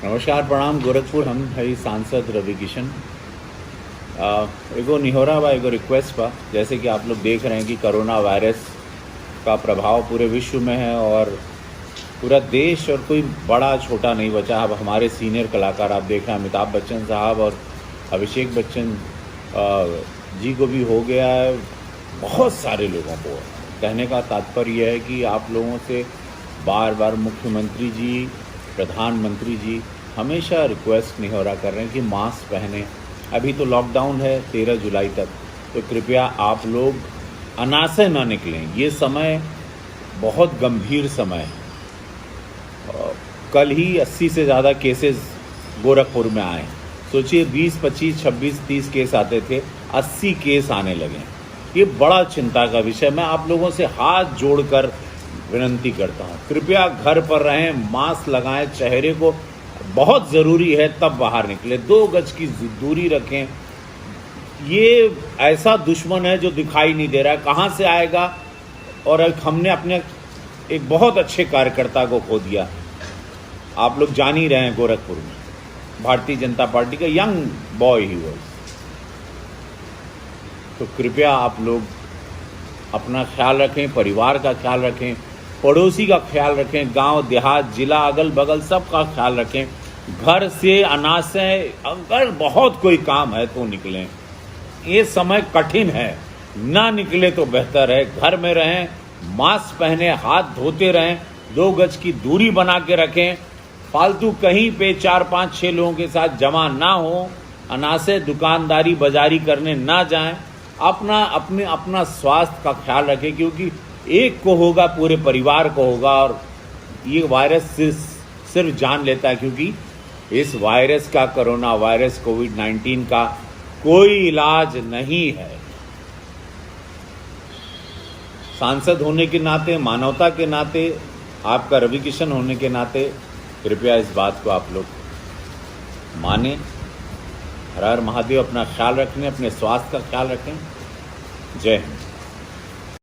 नमस्कार प्रणाम गोरखपुर। हम है सांसद रवि किशन। एगो निहोरा बा, एगो रिक्वेस्ट बा। जैसे कि आप लोग देख रहे हैं कि कोरोना वायरस का प्रभाव पूरे विश्व में है और पूरा देश और कोई बड़ा छोटा नहीं बचा। अब हमारे सीनियर कलाकार आप देख रहे हैं, अमिताभ बच्चन साहब और अभिषेक बच्चन जी को भी हो गया है। बहुत सारे लोगों को। कहने का तात्पर्य है कि आप लोगों से बार बार मुख्यमंत्री जी, प्रधानमंत्री जी हमेशा रिक्वेस्ट निहोरा कर रहे हैं कि मास्क पहने। अभी तो लॉकडाउन है 13 जुलाई तक, तो कृपया आप लोग अनासे ना निकलें। ये समय बहुत गंभीर समय है। कल ही 80 से ज़्यादा केसेस गोरखपुर में आए। सोचिए 20, 25, 26, 30 केस आते थे, 80 केस आने लगे। ये बड़ा चिंता का विषय। मैं आप लोगों से हाथ जोड़कर विनती करता हूँ, कृपया घर पर रहें, मास्क लगाएं, चेहरे को बहुत ज़रूरी है तब बाहर निकले, 2 गज की दूरी रखें। ये ऐसा दुश्मन है जो दिखाई नहीं दे रहा है, कहाँ से आएगा। और हमने अपने एक बहुत अच्छे कार्यकर्ता को खो दिया। आप लोग जान ही रहे हैं, गोरखपुर में भारतीय जनता पार्टी का यंग बॉय ही वॉज। तो कृपया आप लोग अपना ख्याल रखें, परिवार का ख्याल रखें, पड़ोसी का ख्याल रखें, गांव देहात जिला अगल बगल सब का ख्याल रखें। घर से अनाज से अगर बहुत कोई काम है तो निकलें। ये समय कठिन है, ना निकले तो बेहतर है। घर में रहें, मास्क पहने, हाथ धोते रहें, 2 गज की दूरी बना के रखें। फालतू कहीं पे 4, 5, 6 लोगों के साथ जमा ना हो। अनासे दुकानदारी बाजारी करने ना जाएं। अपना स्वास्थ्य का ख्याल रखें, क्योंकि एक को होगा पूरे परिवार को होगा। और ये वायरस सिर्फ जान लेता है, क्योंकि इस वायरस का, कोरोना वायरस कोविड-19 का कोई इलाज नहीं है। सांसद होने के नाते, मानवता के नाते, आपका रवि किशन होने के नाते कृपया इस बात को आप लोग माने। हर हर महादेव। अपना ख्याल रखें, अपने स्वास्थ्य का ख्याल रखें। जय हिंद।